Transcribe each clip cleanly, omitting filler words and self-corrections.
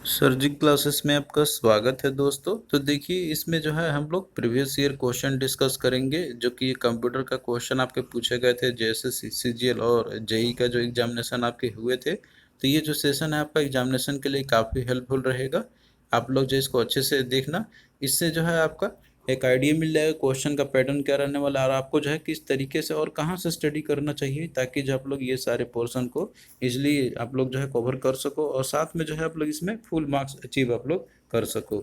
सरजी क्लासेस में आपका स्वागत है दोस्तों। तो देखिए इसमें जो है हम लोग प्रीवियस ईयर क्वेश्चन डिस्कस करेंगे, जो कि कंप्यूटर का क्वेश्चन आपके पूछे गए थे जैसे सीजीएल और जेई का जो एग्जामिनेशन आपके हुए थे। तो ये जो सेशन है आपका एग्जामिनेशन के लिए काफ़ी हेल्पफुल रहेगा। आप लोग जो इसको अच्छे से देखना, इससे जो है आपका एक आइडिया मिल जाएगा क्वेश्चन का पैटर्न क्या रहने वाला है और आपको जो है किस तरीके से और कहाँ से स्टडी करना चाहिए, ताकि जो आप लोग ये सारे पोर्शन को इसलिए आप लोग जो है कवर कर सको और साथ में जो है आप लोग इसमें फुल मार्क्स अचीव आप लोग कर सको।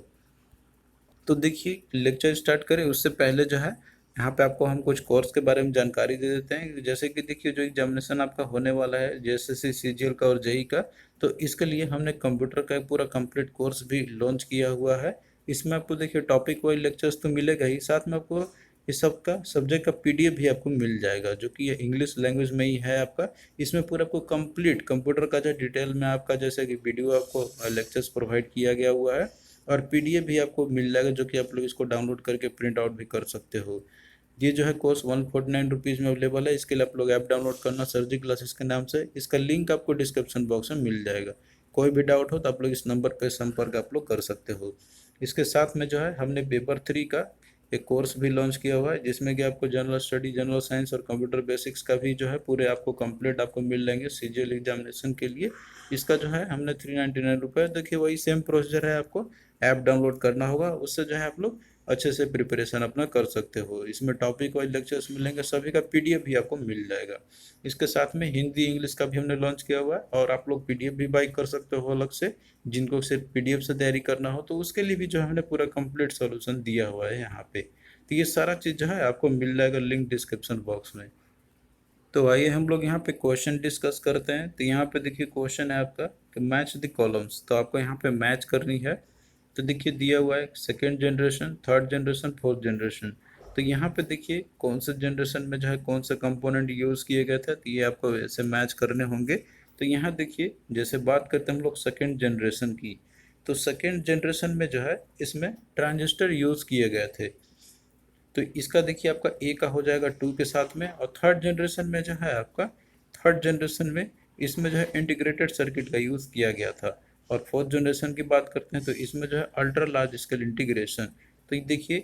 तो देखिए लेक्चर स्टार्ट करें उससे पहले जो है यहाँ पे आपको हम कुछ कोर्स के बारे में जानकारी दे देते हैं। जैसे कि देखिए जो एग्जामिनेशन आपका होने वाला है जैसे सीजीएल का और जेई का, तो इसके लिए हमने कंप्यूटर का एक पूरा कंप्लीट कोर्स भी लॉन्च किया हुआ है। इसमें आपको देखिए टॉपिक वाइज लेक्चर्स तो मिलेगा ही, साथ में आपको इस सब का सब्जेक्ट का पीडीएफ भी आपको मिल जाएगा, जो कि ये इंग्लिश लैंग्वेज में ही है आपका। इसमें पूरा आपको कंप्लीट कंप्यूटर का जो डिटेल में आपका जैसे कि वीडियो आपको लेक्चर्स प्रोवाइड किया गया हुआ है और पीडीएफ भी आपको मिल जाएगा, जो कि आप लोग इसको डाउनलोड करके प्रिंट आउट भी कर सकते हो। ये जो है कोर्स 149 रुपीज़ में अवेलेबल है। इसके लिए आप लोग ऐप डाउनलोड करना सरजी क्लासेस के नाम से, इसका लिंक आपको डिस्क्रिप्शन बॉक्स में मिल जाएगा। कोई भी डाउट हो तो आप लोग इस नंबर पर संपर्क आप लोग कर सकते हो। इसके साथ में जो है हमने पेपर 3 का एक कोर्स भी लॉन्च किया हुआ है, जिसमें कि आपको जनरल स्टडी, जनरल साइंस और कंप्यूटर बेसिक्स का भी जो है पूरे आपको कंप्लीट आपको मिल जाएंगे सीजीएल एग्जामिनेशन के लिए। इसका जो है हमने 399 रुपये, देखिए वही सेम प्रोसीजर है, आपको ऐप डाउनलोड करना होगा, उससे जो है आप लोग अच्छे से प्रिपरेशन अपना कर सकते हो। इसमें टॉपिक वाइज लेक्चर्स मिलेंगे, सभी का पीडीएफ भी आपको मिल जाएगा। इसके साथ में हिंदी इंग्लिश का भी हमने लॉन्च किया हुआ है और आप लोग पीडीएफ भी बाई कर सकते हो अलग से, जिनको सिर्फ पीडीएफ से तैयारी करना हो तो उसके लिए भी जो है हमने पूरा कंप्लीट सॉल्यूशन दिया हुआ है यहाँ पे। तो ये सारा चीज़ जो है आपको मिल जाएगा लिंक डिस्क्रिप्शन बॉक्स में। तो आइए हम लोग यहाँ पे क्वेश्चन डिस्कस करते हैं। तो यहाँ पे देखिए क्वेश्चन है आपका कि मैच द कॉलम्स, तो आपको यहाँ पे मैच करनी है। तो देखिए दिया हुआ है second generation, third generation, fourth generation. तो यहाँ पे देखिए कौन से जनरेशन में जो है कौन से कंपोनेंट यूज़ किए गए थे, तो ये आपको ऐसे मैच करने होंगे। तो यहाँ देखिए जैसे बात करते हैं हम लोग सेकेंड जनरेशन की, तो सेकेंड जनरेशन में जो है इसमें ट्रांजिस्टर यूज़ किए गए थे। तो इसका देखिए आपका ए का हो जाएगा 2 के साथ में, और थर्ड जनरेशन में जो है आपका थर्ड जनरेशन में इसमें जो है इंटीग्रेटेड सर्किट का यूज़ किया गया था। और फोर्थ जनरेशन की बात करते हैं तो इसमें जो है अल्ट्रा लार्ज स्केल इंटीग्रेशन। तो ये देखिए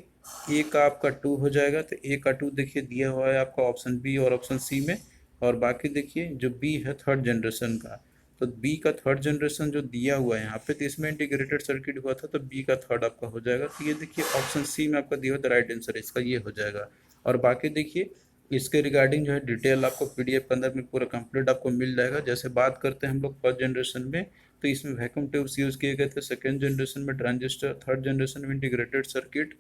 ए का आपका 2 हो जाएगा, तो ए का 2 देखिए दिया हुआ है आपका ऑप्शन बी और ऑप्शन सी में। और बाकी देखिए जो बी है थर्ड जनरेशन का, तो बी का थर्ड जनरेशन जो दिया हुआ है यहाँ पे, तो इसमें इंटीग्रेटेड सर्किट हुआ था, तो बी का थर्ड आपका हो जाएगा। तो ये देखिए ऑप्शन सी में आपका दिया हुआ था, राइट आंसर इसका ये हो जाएगा। और बाकी देखिए इसके रिगार्डिंग जो है डिटेल आपको पीडीएफ के अंदर में पूरा कंप्लीट आपको मिल जाएगा। जैसे बात करते हैं हम लोग फर्स्ट जनरेशन में, तो इसमें वैक्यूम ट्यूब्स यूज़ किए गए थे, सेकेंड जनरेशन में ट्रांजिस्टर, थर्ड जनरेशन में इंटीग्रेटेड सर्किट।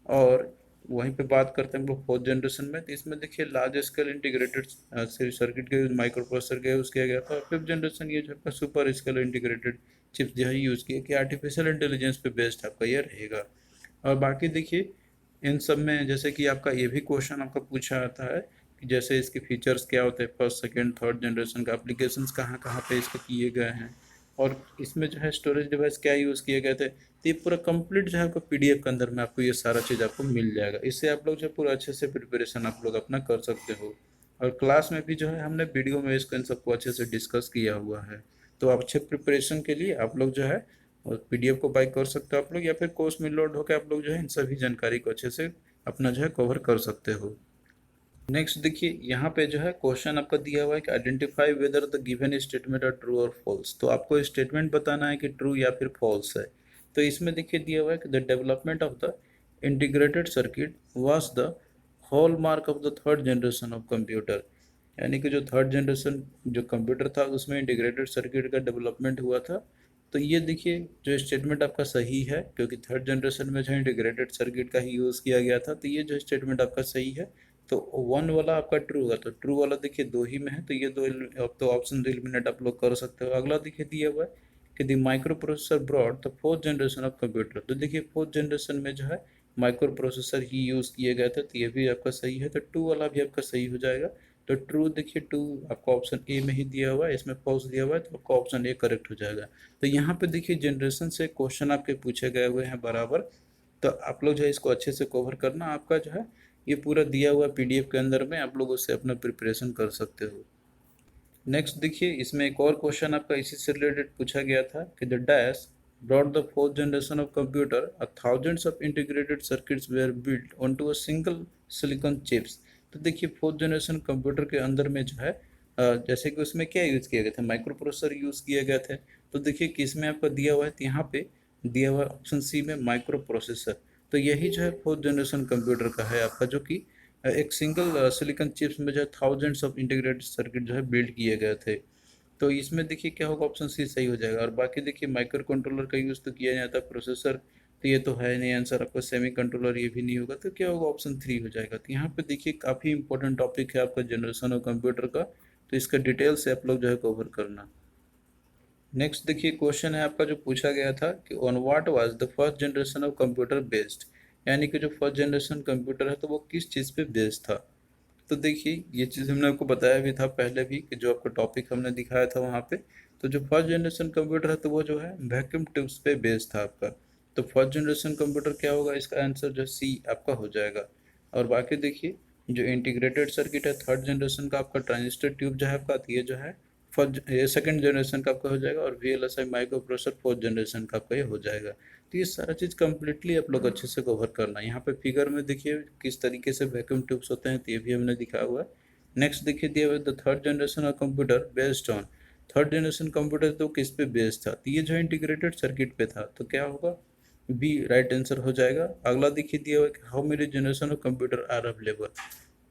और वहीं पे बात करते हैं हम लोग फोर्थ जनरेशन में, तो इसमें देखिए लार्ज स्केल इंटीग्रेटेड सर्किट के यूज, माइक्रो प्रोसेसर का यूज़ किया गया था। और फिफ्थ जनरेशन ये जो आपका सुपर स्केल इंटीग्रेटेड चिप्स जो है यूज़ किया कि आर्टिफिशियल इंटेलिजेंस पे बेस्ड आपका ये रहेगा। और बाकी देखिए इन सब में जैसे कि आपका ये भी क्वेश्चन आपका पूछा जाता है कि जैसे इसके फीचर्स क्या होते हैं, फर्स्ट सेकेंड थर्ड जनरेशन का एप्लीकेशंस कहाँ कहाँ पे इसके किए गए हैं, और इसमें जो है स्टोरेज डिवाइस क्या यूज़ किए गए थे। तो ये पूरा कंप्लीट जो है आपको पीडीएफ के अंदर में आपको ये सारा चीज़ आपको मिल जाएगा। इससे आप लोग जो है पूरा अच्छे से प्रिपरेशन आप लोग अपना कर सकते हो। और क्लास में भी जो है हमने वीडियो में इसको इन सबको अच्छे से डिस्कस किया हुआ है। तो अच्छे प्रिपरेशन के लिए आप लोग जो है और पीडीएफ को बाय कर सकते हो आप लोग, या फिर कोर्स में लोड होकर आप लोग जो है इन सभी जानकारी को अच्छे से अपना जो है कवर कर सकते हो। नेक्स्ट देखिए यहाँ पे जो है क्वेश्चन आपका दिया हुआ है कि identify whether the given statement are true और फॉल्स। तो आपको स्टेटमेंट बताना है कि ट्रू या फिर फॉल्स है। तो इसमें देखिए दिया हुआ है कि the development of the integrated circuit was the hall mark of the third generation of computer. यानी कि जो थर्ड जनरेशन जो कंप्यूटर था उसमें इंटीग्रेटेड सर्किट का डेवलपमेंट हुआ था। तो ये देखिए जो स्टेटमेंट आपका सही है, क्योंकि थर्ड जनरेशन में जो इंटीग्रेटेड सर्किट का ही यूज़ किया गया था, तो ये जो स्टेटमेंट आपका सही है। तो वन वाला आपका ट्रू होगा, तो ट्रू वाला देखिए दो ही में है, तो ये दो अब तो ऑप्शन एलिमिनेट आप लोग कर सकते हो। अगला देखिए दिया हुआ है कि the microprocessor brought the fourth generation of computer. तो देखिए फोर्थ जनरेशन में जो है माइक्रो प्रोसेसर ही यूज़ किए गए थे, तो ये भी आपका सही है। तो टू वाला भी आपका सही हो जाएगा। तो ट्रू देखिए टू आपका ऑप्शन ए में ही दिया हुआ है, इसमें फॉल्स दिया हुआ है, तो आपका ऑप्शन ए करेक्ट हो जाएगा। तो यहाँ पे देखिए जनरेशन से क्वेश्चन आपके पूछे गए हुए हैं बराबर। तो आप लोग जो है इसको अच्छे से कवर करना, आपका जो है ये पूरा दिया हुआ पीडीएफ के अंदर में आप लोग उससे अपना प्रिपरेशन कर सकते हो। नेक्स्ट देखिए इसमें एक और क्वेश्चन आपका इसी से रिलेटेड पूछा गया था कि the dash brought the fourth generation of computer, thousands of integrated circuits were built onto a single silicon chips। तो देखिए फोर्थ जनरेशन कंप्यूटर के अंदर में जो है जैसे कि उसमें क्या यूज़ किया गया था, माइक्रो प्रोसेसर यूज़ किए गए थे। तो देखिए किस में आपका दिया हुआ है, तो यहाँ पे दिया हुआ है ऑप्शन सी में माइक्रो प्रोसेसर। तो यही जो है फोर्थ जनरेशन कंप्यूटर का है आपका, जो कि एक सिंगल सिलिकॉन चिप्स में जो है थाउजेंड्स ऑफ इंटीग्रेटेड सर्किट जो है बिल्ड किए गए थे। तो इसमें देखिए क्या होगा, ऑप्शन सी सही हो जाएगा। और बाकी देखिए माइक्रो कंट्रोलर का यूज़ तो किया जाता है, प्रोसेसर तो ये तो है नहीं आंसर आपका, सेमी कंट्रोलर ये भी नहीं होगा, तो क्या होगा, ऑप्शन थ्री हो जाएगा। तो यहाँ पे देखिए काफ़ी इंपॉर्टेंट टॉपिक है आपका जनरेशन ऑफ कंप्यूटर का, तो इसका डिटेल से आप लोग जो है कवर करना। नेक्स्ट देखिए क्वेश्चन है आपका जो पूछा गया था कि on what was the first generation of computer based, यानी कि जो फर्स्ट जनरेशन कंप्यूटर है तो वो किस चीज़ पे बेस्ड था। तो देखिए ये चीज़ हमने आपको बताया भी था पहले भी, कि जो आपका टॉपिक हमने दिखाया था वहाँ पे। तो जो फर्स्ट जनरेशन कंप्यूटर है तो वो जो है वैक्यूम ट्यूब्स पे बेस्ड था आपका। तो फर्स्ट जनरेशन कंप्यूटर क्या होगा, इसका आंसर जो सी आपका हो जाएगा। और बाकी देखिए जो इंटीग्रेटेड सर्किट है थर्ड जनरेशन का आपका, ट्रांजिस्टर ट्यूब जो है आपका, तो ये जो है फर्स्ट ये सेकंड जनरेशन का आपका हो जाएगा। और VLSI micro processor fourth generation का आपका ये हो जाएगा। तो ये सारा चीज़ कम्प्लीटली आप लोग अच्छे से कवर करना है। यहाँ पे फिगर में देखिए किस तरीके से वैक्यूम ट्यूब्स होते हैं, तो ये भी हमने दिखाया हुआ है। नेक्स्ट देखिए दिया हुआ है the third generation of computer based on, third generation computer तो किस पे बेस्ड था, तो ये जो इंटीग्रेटेड सर्किट पे था, तो क्या होगा, बी राइट आंसर हो जाएगा। अगला देखिए दिया हुआ है how many generation of computer are available.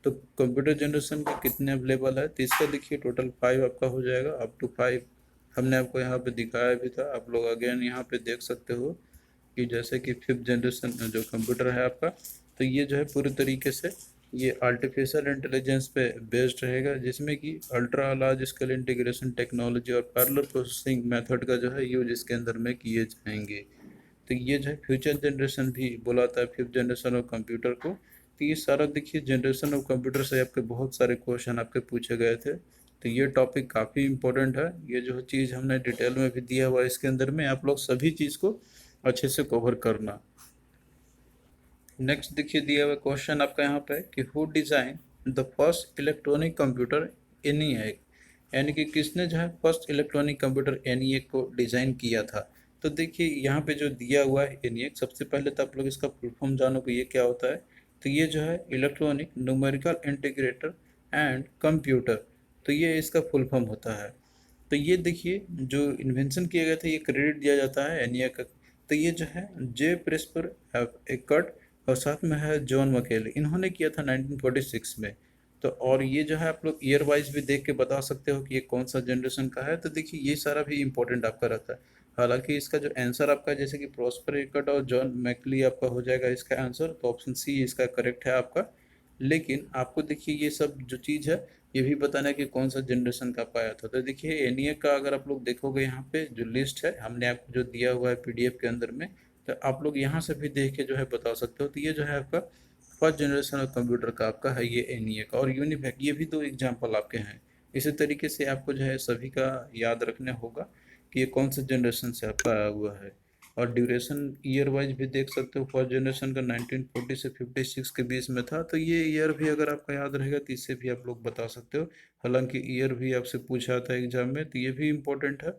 तो कंप्यूटर जनरेशन के कितने अवेलेबल है, तो इसका देखिए टोटल 5 आपका हो जाएगा, अप टू 5। हमने आपको यहाँ पे दिखाया भी था, आप लोग अगेन यहाँ पे देख सकते हो कि जैसे कि फिफ्थ जनरेशन जो कंप्यूटर है आपका, तो ये जो है पूरी तरीके से ये आर्टिफिशियल इंटेलिजेंस पे बेस्ड रहेगा, जिसमें कि ultra large scale integration technology और पैरेलल प्रोसेसिंग मेथड का जो है यूज इसके अंदर में किए जाएंगे। तो ये जो है फ्यूचर जनरेशन भी बुलाता है फिफ्थ जनरेशन ऑफ कंप्यूटर को। तो ये सारा देखिए जनरेशन ऑफ कंप्यूटर से आपके बहुत सारे क्वेश्चन आपके पूछे गए थे, तो ये टॉपिक काफ़ी इंपॉर्टेंट है। ये जो चीज़ हमने डिटेल में भी दिया हुआ है इसके अंदर में, आप लोग सभी चीज़ को अच्छे से कवर करना। नेक्स्ट देखिए दिया हुआ क्वेश्चन आपका यहाँ पे कि who design the first electronic computer ENIAC, यानी कि किसने जो है फर्स्ट इलेक्ट्रॉनिक कंप्यूटर ENIAC को डिज़ाइन किया था। तो देखिए यहाँ पे जो दिया हुआ है ENIAC, सबसे पहले तो आप लोग इसका फुल फॉर्म जानो कि ये क्या होता है। तो ये जो है electronic numerical integrator and computer, तो ये इसका फुल फॉर्म होता है। तो ये देखिए जो इन्वेंशन किया गया था ये क्रेडिट दिया जाता है ENIAC का। तो ये जो है जे प्रेस्पर एकर्ट और साथ में है जॉन मकेल, इन्होंने किया था 1946 में। तो और ये जो है आप लोग ईयर वाइज भी देख के बता सकते हो कि ये कौन सा जनरेशन का है। तो देखिए ये सारा भी इंपॉर्टेंट आपका रहता है। हालांकि इसका जो आंसर आपका जैसे कि प्रॉस्पर एकर्ट और जॉन मैकली आपका हो जाएगा इसका आंसर, तो ऑप्शन सी इसका करेक्ट है आपका। लेकिन आपको देखिए ये सब जो चीज़ है ये भी बताना है कि कौन सा जनरेशन का पाया था। तो देखिए ENIAC का अगर आप लोग देखोगे यहाँ पे जो लिस्ट है हमने आपको जो दिया हुआ है PDF के अंदर में, तो आप लोग यहाँ से भी देख के जो है बता सकते हो। तो ये जो है आपका फर्स्ट जनरेशन ऑफ कंप्यूटर का आपका है ये ENIAC और यूनिवैक, ये भी दो एग्जाम्पल आपके हैं। इसी तरीके से आपको जो है सभी का याद रखना होगा कि ये कौन सा जनरेशन से आपका आया हुआ है। और ड्यूरेशन ईयर वाइज भी देख सकते हो, फर्स्ट जनरेशन का 1940 से 56 के बीच में था। तो ये ईयर भी अगर आपका याद रहेगा तो इससे भी आप लोग बता सकते हो। हालांकि ईयर भी आपसे पूछा था एग्जाम में, तो ये भी इम्पोर्टेंट है,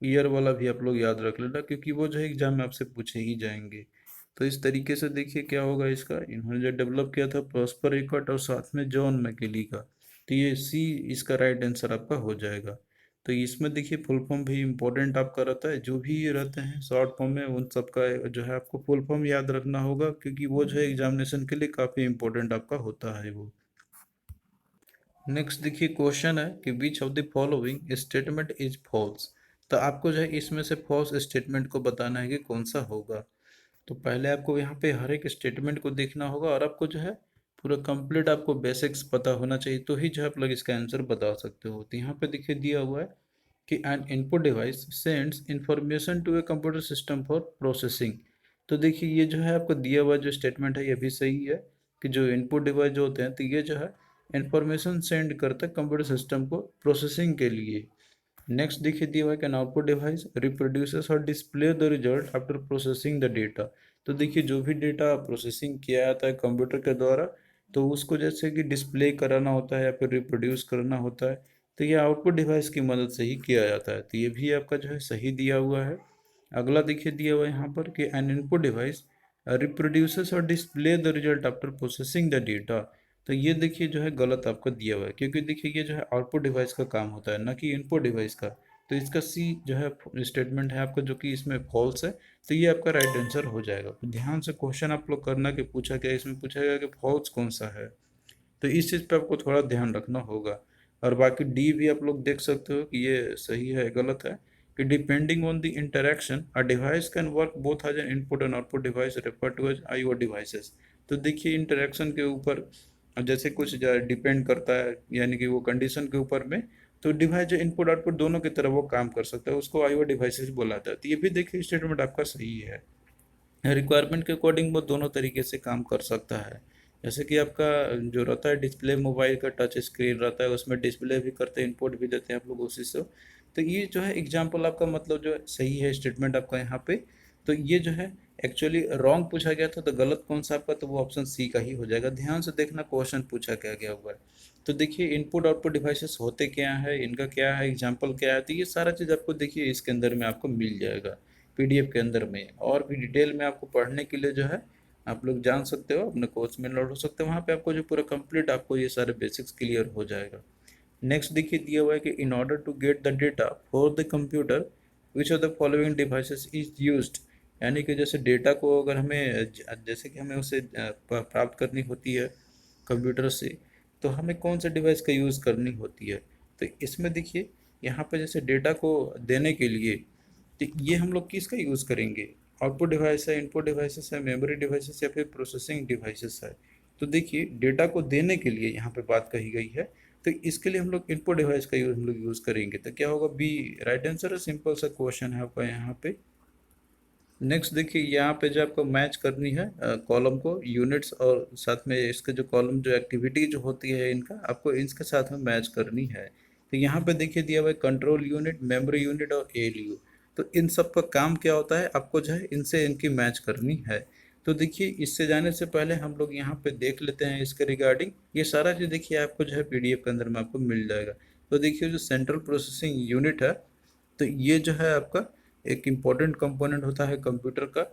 ईयर वाला भी आप लोग याद रख लेना, क्योंकि वो जो है एग्जाम में आपसे पूछे ही जाएंगे। तो इस तरीके से देखिए क्या होगा इसका, इन्होंने जो डेवलप किया था प्रॉस्पर एकर्ट और साथ में जॉन मैकेली का, तो ये सी इसका राइट आंसर आपका हो जाएगा। तो इसमें देखिए फुल फॉर्म भी इम्पोर्टेंट आपका रहता है, जो भी ये रहते हैं शॉर्ट फॉर्म में उन सब का जो है आपको फुल फॉर्म याद रखना होगा, क्योंकि वो जो है एग्जामिनेशन के लिए काफ़ी इम्पोर्टेंट आपका होता है वो। नेक्स्ट देखिए क्वेश्चन है कि which of the following statement is false. तो आपको जो है इसमें से फॉल्स स्टेटमेंट को बताना है कि कौन सा होगा। तो पहले आपको यहाँ पे हर एक स्टेटमेंट को देखना होगा और आपको जो है पूरा कंप्लीट आपको बेसिक्स पता होना चाहिए, तो ही जो है आप लोग इसका आंसर बता सकते हो। तो यहाँ पे देखिए दिया हुआ है कि an input device sends information to a computer system for processing. तो देखिए ये जो है आपको दिया हुआ जो स्टेटमेंट है ये भी सही है, कि जो इनपुट डिवाइस जो होते हैं तो ये जो है इंफॉर्मेशन सेंड करता है कंप्यूटर सिस्टम को प्रोसेसिंग के लिए। नेक्स्ट देखिए दिया हुआ है कैन आउटपुट डिवाइस रिप्रोड्यूसेस और display the result after processing the data. तो देखिए जो भी डेटा प्रोसेसिंग किया जाता है कंप्यूटर के द्वारा, तो उसको जैसे कि डिस्प्ले कराना होता है या फिर रिप्रोड्यूस करना होता है, तो ये आउटपुट डिवाइस की मदद से ही किया जाता है। तो ये भी आपका जो है सही दिया हुआ है। अगला देखिए दिया हुआ है यहाँ पर कि एन इनपुट डिवाइस रिप्रोड्यूसेस और display the result after processing the data. तो ये देखिए जो है गलत आपको दिया हुआ है, क्योंकि देखिए ये जो है आउटपुट डिवाइस का काम होता है, ना कि इनपुट डिवाइस का। तो इसका सी जो है स्टेटमेंट है आपका, जो कि इसमें फॉल्स है। तो ये आपका राइट आंसर हो जाएगा। तो ध्यान से क्वेश्चन आप लोग करना कि पूछा गया, इसमें पूछा गया कि फॉल्स कौन सा है। तो इस चीज़ पे आपको थोड़ा ध्यान रखना होगा। और बाकी डी भी आप लोग देख सकते हो कि ये सही है गलत है, कि depending on the interaction a device can work both as an input and output device refer to as IO devices. तो देखिए इंटरेक्शन के ऊपर जैसे कुछ डिपेंड करता है, यानी कि वो कंडीशन के ऊपर में, तो डिवाइस जो इनपुट आउटपुट दोनों की तरह वो काम कर सकता है, उसको आईओ डिवाइसेस बोला जाता है। तो ये भी देखिए स्टेटमेंट आपका सही है। रिक्वायरमेंट के अकॉर्डिंग वो दोनों तरीके से काम कर सकता है। जैसे कि आपका जो रहता है डिस्प्ले, मोबाइल का टच स्क्रीन रहता है, उसमें डिस्प्ले भी करते हैं, इनपुट भी देते हैं आप लोग उसी से। तो ये जो है एग्जांपल आपका मतलब जो है सही है स्टेटमेंट आपका यहाँ पे। तो ये जो है एक्चुअली रॉन्ग पूछा गया था, तो गलत कौन सा आपका, तो वो ऑप्शन सी का ही हो जाएगा। ध्यान से देखना क्वेश्चन पूछा क्या गया हुआ है। तो देखिए इनपुट आउटपुट डिवाइसेस होते क्या है, इनका क्या है, एग्जाम्पल क्या है, तो ये सारा चीज़ आपको देखिए इसके अंदर में आपको मिल जाएगा पीडीएफ के अंदर में। और भी डिटेल में आपको पढ़ने के लिए जो है आप लोग जान सकते हो, अपने कोर्स में लोड हो सकते हो, वहाँ पे आपको जो पूरा कंप्लीट आपको ये सारे बेसिक्स क्लियर हो जाएगा। नेक्स्ट देखिए दिया हुआ है कि in order to get the data for the computer which of the following devices is used. यानी कि जैसे डेटा को अगर हमें जैसे कि हमें उसे प्राप्त करनी होती है कंप्यूटर से, तो हमें कौन सा डिवाइस का यूज़ करनी होती है। तो इसमें देखिए यहाँ पे जैसे डेटा को देने के लिए, तो ये हम लोग किसका यूज़ करेंगे, आउटपुट डिवाइस है, इनपुट डिवाइसेस है, मेमोरी डिवाइसेस या फिर प्रोसेसिंग डिवाइसेस है। तो देखिए डेटा को देने के लिए यहाँ पे बात कही गई है, तो इसके लिए हम लोग इनपुट डिवाइस का यूज हम लोग यूज़ करेंगे। तो क्या होगा, बी राइट आंसर है। सिंपल सा क्वेश्चन है आपका यहाँ पे। नेक्स्ट देखिए यहाँ पे जो आपको मैच करनी है कॉलम को यूनिट्स, और साथ में इसके जो कॉलम जो एक्टिविटी जो होती है इनका आपको इसके साथ में मैच करनी है। तो यहाँ पे देखिए दिया हुआ है कंट्रोल यूनिट, मेमोरी यूनिट और एएलयू। तो इन सब का काम क्या होता है, आपको जो है इनसे इनकी मैच करनी है। तो देखिए इससे जाने से पहले हम लोग यहाँ पे देख लेते हैं इसके रिगार्डिंग। ये सारा चीज़ देखिए आपको जो है पीडीएफ के अंदर में आपको मिल जाएगा। तो देखिए जो सेंट्रल प्रोसेसिंग यूनिट है, तो ये जो है आपका एक इम्पॉर्टेंट कंपोनेंट होता है कंप्यूटर का।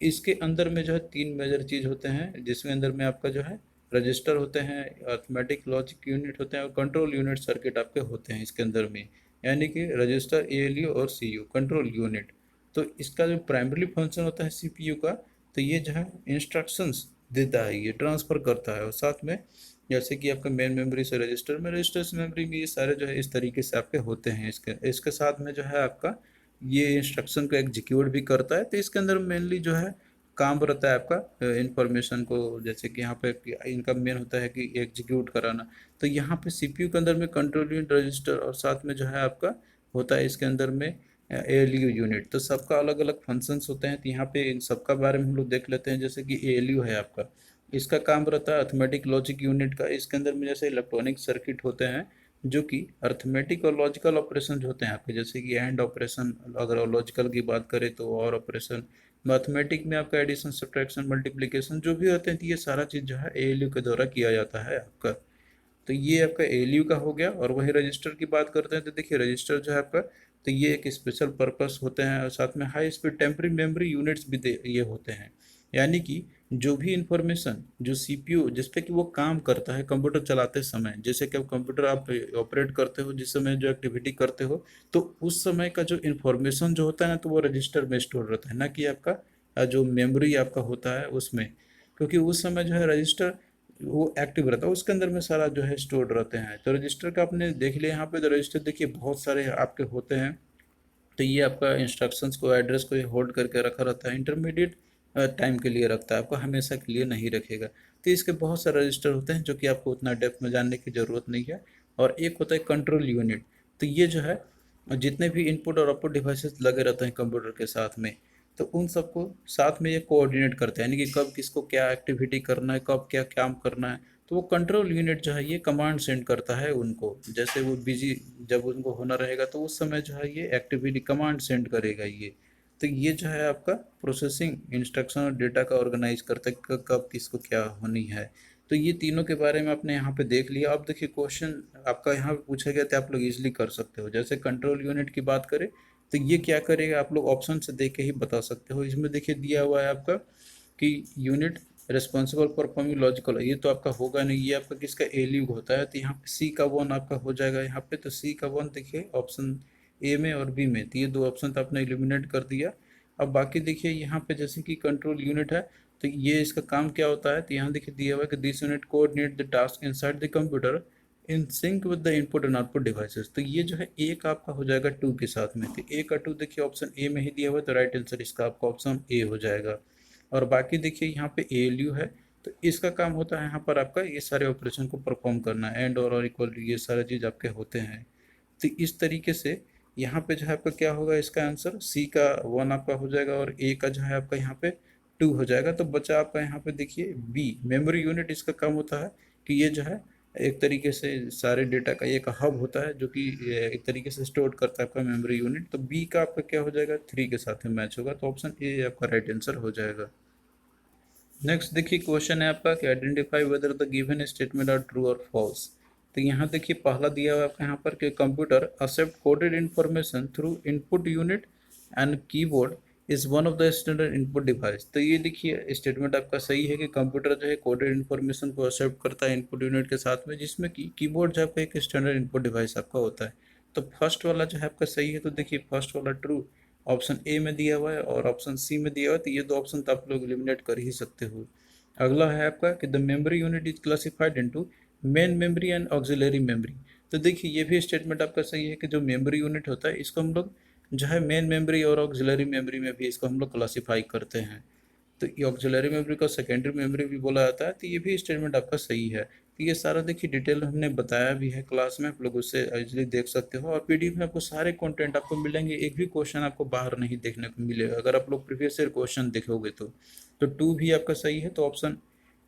इसके अंदर में जो है तीन मेजर चीज़ होते हैं, जिसमें अंदर में आपका जो है रजिस्टर होते हैं, अर्थमेटिक लॉजिक यूनिट होते हैं, और कंट्रोल यूनिट सर्किट आपके होते हैं इसके अंदर में। यानी कि रजिस्टर, एएलयू और सीयू, कंट्रोल यूनिट। तो इसका जो प्राइमरी फंक्शन होता है सीपीयू का, तो ये जो है इंस्ट्रक्शंस देता है, ये ट्रांसफ़र करता है। और साथ में जैसे कि आपका मेन मेमोरी से रजिस्टर में, रजिस्टर से मेमोरी में, ये सारे जो है इस तरीके से आपके होते हैं। इसके इसके साथ में जो है आपका ये इंस्ट्रक्शन को एग्जीक्यूट भी करता है। तो इसके अंदर मेनली जो है काम रहता है आपका इंफॉर्मेशन को, जैसे कि यहाँ पे इनका मेन होता है कि एग्जीक्यूट कराना। तो यहाँ पे सीपीयू के अंदर में कंट्रोल यूनिट, रजिस्टर, और साथ में जो है आपका होता है इसके अंदर में एएलयू यूनिट। तो सबका अलग अलग फंक्शंस होते हैं। तो यहाँ पे इन सबका बारे में हम लोग देख लेते हैं। जैसे कि एएलयू है आपका, इसका काम रहता है अर्थमेटिक लॉजिक यूनिट का। इसके अंदर में जैसे इलेक्ट्रॉनिक सर्किट होते हैं, जो कि अर्थमेटिक और लॉजिकल ऑपरेशन जो होते हैं आपके, जैसे कि एंड ऑपरेशन, अगर लॉजिकल की बात करें तो और ऑपरेशन। मैथमेटिक में आपका एडिशन, सब्ट्रैक्शन, मल्टीप्लिकेशन जो भी होते हैं, तो ये सारा चीज़ जो है एएलयू के द्वारा किया जाता है आपका। तो ये आपका एएलयू का हो गया। और वही रजिस्टर की बात करते हैं, तो देखिए रजिस्टर जो है आपका, तो ये एक स्पेशल पर्पस होते हैं। और साथ में high speed temporary memory units भी ये होते हैं। यानी कि जो भी इंफॉर्मेशन जो सीपीयू जिस पे कि वो काम करता है कंप्यूटर चलाते समय, जैसे कि अब कंप्यूटर आप ऑपरेट करते हो, जिस समय जो एक्टिविटी करते हो, तो उस समय का जो इंफॉर्मेशन जो होता है ना, तो वो रजिस्टर में स्टोर रहता है, ना कि आपका जो मेमोरी आपका होता है उसमें। क्योंकि उस समय जो है रजिस्टर वो एक्टिव रहता है, उसके अंदर में सारा जो है स्टोर्ड रहते हैं। तो रजिस्टर का आपने देख लिया यहाँ पे। तो रजिस्टर देखिए बहुत सारे आपके होते हैं। तो ये आपका इंस्ट्रक्शंस को, एड्रेस को ये होल्ड करके रखा रहता है, इंटरमीडिएट टाइम के लिए रखता है, आपको हमेशा के लिए नहीं रखेगा। तो इसके बहुत सारे रजिस्टर होते हैं, जो कि आपको उतना डेप्थ में जानने की ज़रूरत नहीं है। और एक होता है कंट्रोल यूनिट। तो ये जो है जितने भी इनपुट और आउटपुट डिवाइसेस लगे रहते हैं कंप्यूटर के साथ में, तो उन सबको साथ में ये कोऑर्डिनेट करते हैं, यानी कि कब किसको क्या एक्टिविटी करना है, कब क्या काम करना है। तो वो कंट्रोल यूनिट जो है ये कमांड सेंड करता है उनको, जैसे वो बिजी जब उनको होना रहेगा, तो उस समय जो है ये एक्टिविटी कमांड सेंड करेगा ये। तो ये जो है आपका प्रोसेसिंग इंस्ट्रक्शन और डेटा का ऑर्गेनाइज करता है कब किसको क्या होनी है। तो ये तीनों के बारे में आपने यहाँ पे देख लिया। अब देखिए क्वेश्चन आपका यहाँ पे पूछा गया था, आप लोग इजीली कर सकते हो। जैसे कंट्रोल यूनिट की बात करें, तो ये क्या करेगा आप लोग ऑप्शन से देख के ही बता सकते हो। इसमें देखिए दिया हुआ है आपका कि यूनिट रिस्पॉन्सिबल परफॉर्मिंग लॉजिकल, ये तो आपका होगा नहीं, ये आपका किसका एल्यूग होता है, तो यहाँ पे सी का वन आपका हो जाएगा यहाँ पे। तो सी का वन देखिए ऑप्शन ए में और बी में, तो ये दो ऑप्शन तो आपने एलिमिनेट कर दिया। अब बाकी देखिए यहाँ पे जैसे कि कंट्रोल यूनिट है, तो ये इसका काम क्या होता है, तो यहाँ देखिए दिया हुआ है कि this unit coordinate the task inside the computer in sync with the input and output devices. तो ये जो है ए का आपका हो जाएगा टू के साथ में, तो ए का टू देखिए ऑप्शन ए में ही दिया हुआ है, तो राइट आंसर इसका आपका ऑप्शन ए हो जाएगा। और बाकी देखिए यहाँ पे ALU है, तो इसका काम होता है यहाँ पर आपका ये सारे ऑपरेशन को परफॉर्म करना, एंड और इक्वल, ये सारे चीज़ आपके होते हैं। तो इस तरीके से यहाँ पे जो है आपका क्या होगा, इसका आंसर सी का वन आपका हो जाएगा और ए का जो है आपका यहाँ पे टू हो जाएगा। तो बचा आपका यहाँ पे देखिए बी मेमोरी यूनिट, इसका काम होता है कि ये जो है एक तरीके से सारे डेटा का एक हब होता है जो कि एक तरीके से स्टोर करता है आपका मेमोरी यूनिट। तो बी का आपका क्या हो जाएगा, थ्री के साथ में मैच होगा, तो ऑप्शन ए आपका राइट आंसर हो जाएगा। नेक्स्ट देखिए क्वेश्चन है आपका कि identify whether the given statement are true और फॉल्स। तो यहाँ देखिए पहला दिया हुआ है आपका यहाँ पर कि computer accept coded information through input unit and keyboard is one of the standard input device. तो ये देखिए स्टेटमेंट आपका सही है कि कंप्यूटर जो है कोडेड इन्फॉर्मेशन को एक्सेप्ट करता है इनपुट यूनिट के साथ में, जिसमें कि कीबोर्ड जो आपका एक स्टैंडर्ड इनपुट डिवाइस आपका होता है। तो फर्स्ट वाला जो है आपका सही है, तो देखिए फर्स्ट वाला ट्रू ऑप्शन ए में दिया हुआ है और ऑप्शन सी में दिया हुआ है, तो ये दो ऑप्शन तो आप लोग एलिमिनेट कर ही सकते हो। अगला है आपका कि the memory unit is classified into main memory and auxiliary memory. तो देखिए ये भी स्टेटमेंट आपका सही है कि जो मेमोरी यूनिट होता है इसको हम लोग जो है मेन मेमोरी और ऑक्सिलरी मेमोरी में भी इसको हम लोग क्लासीफाई करते हैं। तो ये ऑक्सिलरी मेमोरी को सेकेंडरी मेमोरी भी बोला जाता है, तो ये भी स्टेटमेंट आपका सही है। तो ये सारा देखिए डिटेल हमने बताया भी है क्लास में, आप लोग उससे इजीली देख सकते हो, और PDF में आपको सारे कंटेंट आपको मिलेंगे, एक भी क्वेश्चन आपको बाहर नहीं देखने को मिलेगा अगर आप लोग प्रीवियस ईयर क्वेश्चन देखोगे तो टू भी आपका सही है, तो ऑप्शन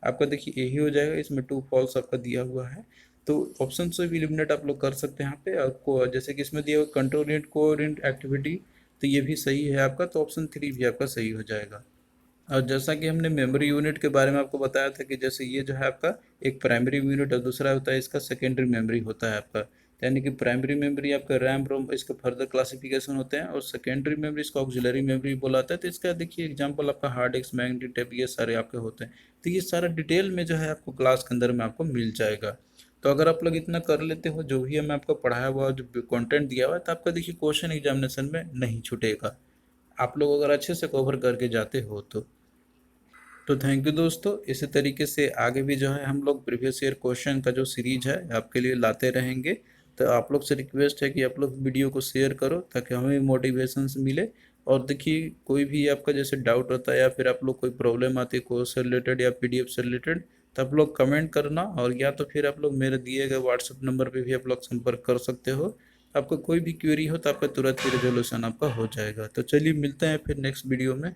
आपका देखिए यही हो जाएगा, इसमें टू फॉल्स आपका दिया हुआ है। तो ऑप्शन से भी एलिमिनेट आप लोग कर सकते हैं यहाँ पे। आपको जैसे कि इसमें दिया हुआ कंट्रोल यूनिट कोऑर्डिनेट एक्टिविटी, तो ये भी सही है आपका, तो ऑप्शन थ्री भी आपका सही हो जाएगा। और जैसा कि हमने मेमोरी यूनिट के बारे में आपको बताया था कि जैसे ये जो है आपका एक प्राइमरी यूनिट और दूसरा होता है इसका सेकेंडरी मेमोरी होता है आपका। यानी कि प्राइमरी मेमोरी आपका रैम रोम, इसके फर्दर क्लासिफिकेशन होते हैं, और सेकेंडरी मेमोरी इसको ऑक्सिलरी मेमोरी बोला जाता है। तो इसका देखिए एग्जांपल आपका हार्ड डिस्क, मैग्नेटिक टेप, ये सारे आपके होते हैं। तो ये सारा डिटेल में जो है आपको क्लास के अंदर में आपको मिल जाएगा। तो अगर आप लोग इतना कर लेते हो, जो भी हमें आपको पढ़ाया हुआ जो कंटेंट दिया हुआ है, तो आपका देखिए क्वेश्चन एग्जामिनेशन में नहीं छूटेगा, आप लोग अगर अच्छे से कवर करके जाते हो तो थैंक यू दोस्तों। इसी तरीके से आगे भी जो है हम लोग प्रीवियस ईयर क्वेश्चन का जो सीरीज है आपके लिए लाते रहेंगे। तो आप लोग से रिक्वेस्ट है कि आप लोग वीडियो को शेयर करो ताकि हमें मोटिवेशन मिले। और देखिए कोई भी आपका जैसे डाउट होता है या फिर आप लोग कोई प्रॉब्लम आती है कोर्स से रिलेटेड या PDF से रिलेटेड, तो आप लोग कमेंट करना, और या तो फिर आप लोग मेरे दिए गए व्हाट्सएप नंबर पे भी आप लोग संपर्क कर सकते हो। आपको कोई भी क्वेरी हो तो आपका तुरंत ही रिजोल्यूशन आपका हो जाएगा। तो चलिए मिलते हैं फिर नेक्स्ट वीडियो में।